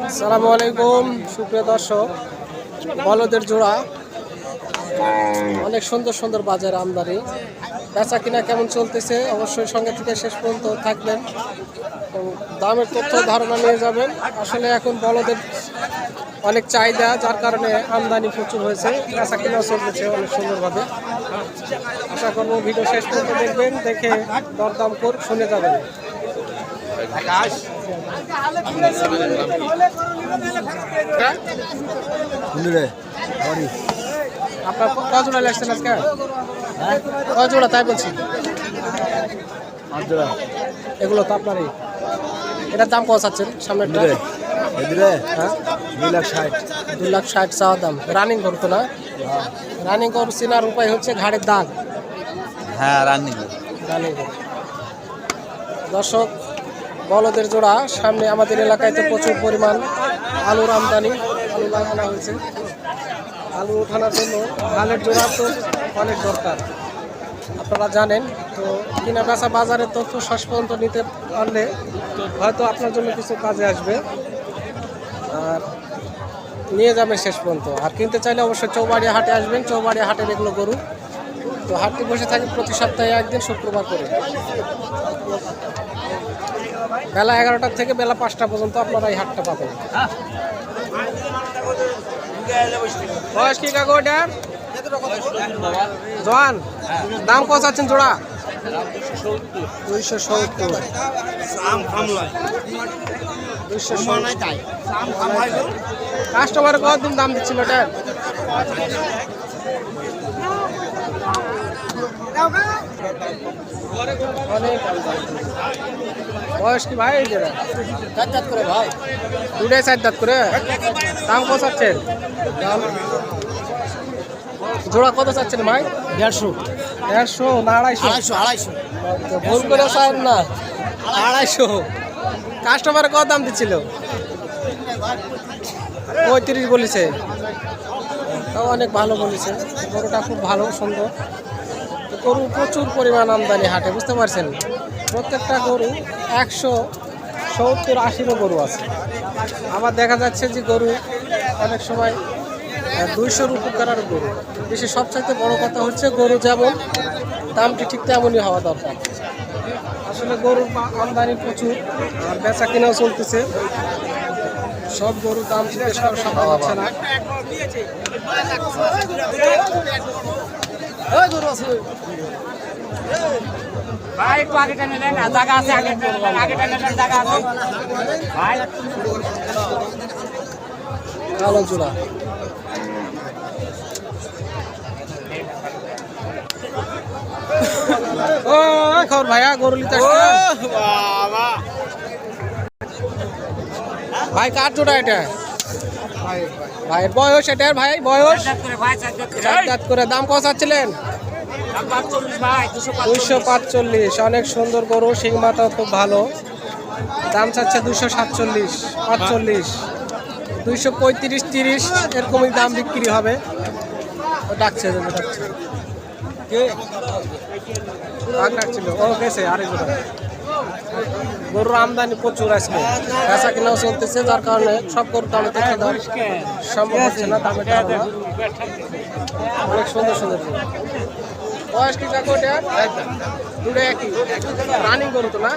আসসালামু আলাইকুম সুপ্রিয় দর্শক, বলদের জোড়া অনেক সুন্দর সুন্দর বাজার আমদানি, বেচা কিনা কেমন চলতেছে অবশ্যই সঙ্গে থেকে শেষ পর্যন্ত থাকবেন এবং দামের তথ্য ধারণা নিয়ে যাবেন। আসলে এখন বলদের অনেক চাহিদা, যার কারণে আমদানি প্রচুর হয়েছে, বেচা কিনাও চলতেছে অনেক সুন্দরভাবে। আশা করবো ভিডিও শেষ পর্যন্ত দেখবেন, দেখে দরদাম শুনে যাবেন। আপনার কজোড়া লাগছেন আজকে? কজোড়া তাই বলছি, এগুলো তো আপনারই। এটার দাম কত চাচ্ছেন? সামনেরটা হ্যাঁ 2,60,000 চাওয়া দাম। রানিং করতো না? রানিং কর চেনার উপায় হচ্ছে ঘাড়ের দাগ। হ্যাঁ রানিং দর্শক, বলদের জোড়া সামনে আমাদের এলাকায় তো প্রচুর পরিমাণ আলুর আমদানি, আলু লাগানো হয়েছে। আলু ওঠানোর জন্য হালের জোড়া তো অনেক দরকার, আপনারা জানেন। তো কিনা বেচা বাজারের তথ্য শেষ পর্যন্ত নিতে পারলে হয়তো আপনার জন্য কিছু কাজে আসবে, আর নিয়ে যাবেন শেষ পর্যন্ত। আর কিনতে চাইলে অবশ্যই চৌবাড়িয়া হাটে আসবেন। চৌবাড়িয়া হাটের এগুলো গরু। তো হাটটি বসে থাকে প্রতি সপ্তাহে একদিন, শুক্রবার করে। বেলা 11টা থেকে বেলা 5টা পর্যন্ত আপনারা এই হাটটা পাবেন। বয়স কি কাকু এটার? জোয়ান। দাম কত চাচ্ছেন জোড়া? 270। কাস্টমার কতদিন দাম দিচ্ছিল এটার? অনেক বয়স কি ভাই? চার করে ভাই, দুটাই 4 দাঁত করে। দাম কত চাচ্ছেন? জোড়া কত চাচ্ছেন ভাই? 150 না 250? ভুল করে চান না, 250। কাস্টমার কত দাম দিচ্ছিল? 35 বলেছে। তাও অনেক ভালো বলেছে, গরুটা খুব ভালো সুন্দর। গরু প্রচুর পরিমাণ আমদানি হাটে, বুঝতে পারছেন। প্রত্যেকটা গরু 170-80 গরু আছে। আবার দেখা যাচ্ছে যে গরু অনেক সময় 200-র উপর করার গরু বেশি। সবচাইতে বড় কথা হচ্ছে গরু যেমন দামটি ঠিক তেমনই হওয়া দরকার। আসলে গরুর আমদানি প্রচুর, আর বেচা কিনাও চলতেছে। সব গরুর দাম জিজ্ঞেস করা সম্ভব হচ্ছে না। ভাই একটু আগে টেনে নেন, জায়গা আছে, আগে টেনে নেন, জায়গা আছে ভাই। কালো জোড়া ও খবর ভাইয়া, গরু নিতে ভাই। কার জোড়া এটা? ভাইয়ের বয়স এটার? ভাই বয়স 4 দাঁত করে। দাম কত চাচ্ছিলেন? 245। অনেক সুন্দর গরু, শিং মাথাও খুব ভালো। দাম চাচ্ছে 247, 45, 235, 30 এরকমই দাম বিক্রি হবে। ডাকছে ডাকছিল ও গেছে আরেক গরুর আমদানি প্রচুর আজকে, বেচা কিনাও চলতেছে, যার কারণে সব গরুর দামে দেখে দাম সম্ভব হচ্ছে না। দামের কারণে অনেক সুন্দর সুন্দর গরু। বয়স কি কাকু এটা? দুটো একই। রানিং গরু তো না?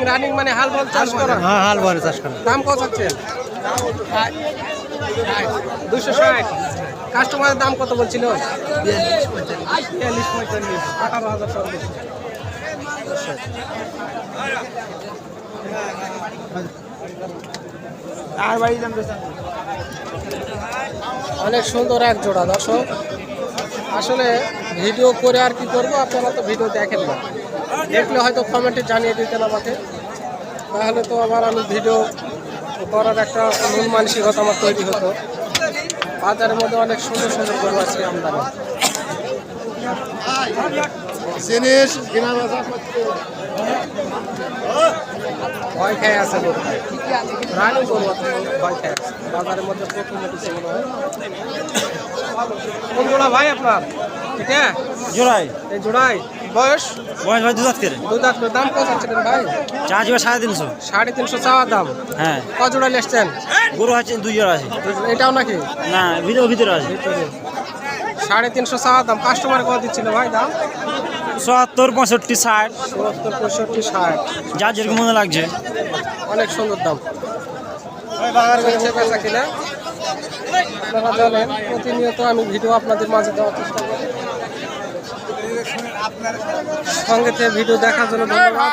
রানিং মানে হাল বল চাষ করা? হ্যাঁ হাল বলে চাষ করা। দাম কত চাচ্ছেন? 260। কাস্টমারের দাম কত বলছিল? 42-45, 18,000 সর্বোচ্চ। অনেক সুন্দর এক জোড়া দর্শক। আসলে ভিডিও করে আর কি করবো, আপনারা তো ভিডিও দেখেন না, দেখলে হয়তো কমেন্টে জানিয়ে দিতেন আমাকে, তাহলে তো আবার আমি ভিডিও করার একটা মন মানসিকতা আমার তৈরি হতো। বাজারের মধ্যে অনেক সুন্দর সুন্দর গরু আছে আমদানি। জিনিস ভয় খেয়ে আছে গরু, রানি গরু ভয় খেয়ে আছে বাজারের মধ্যে। প্রথম উঠেছে মনে হয়। কোন জোড়া ভাই আপনার এটা? জোড়াই। এই জোড়াই বয়স বয়স ভাই 2 দাঁত করে। 2 দাঁত করে। দাম কত চাচ্ছিলেন ভাই? চা যাবে 350। 350 চাওয়া দাম। হ্যাঁ, ক জোড়া এসছেন? গরু আছে 2 জোড়া আছে। এটাও নাকি? না, ভিতরে আছে। 350 চাওয়া দাম। কাস্টমার কত দিচ্ছিল ভাই দাম? 70, 65, 60 70, 65, 60। যার যেরকম মনে লাগছে। অনেক সুন্দর দাম। চলছে বেচা কিনা। আপনারা জানেন প্রতিনিয়ত আমি ভিডিও আপনাদের মাঝে দেওয়ার চেষ্টা করি। সঙ্গে থেকে ভিডিও দেখার জন্য ধন্যবাদ।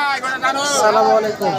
আসসালামু আলাইকুম।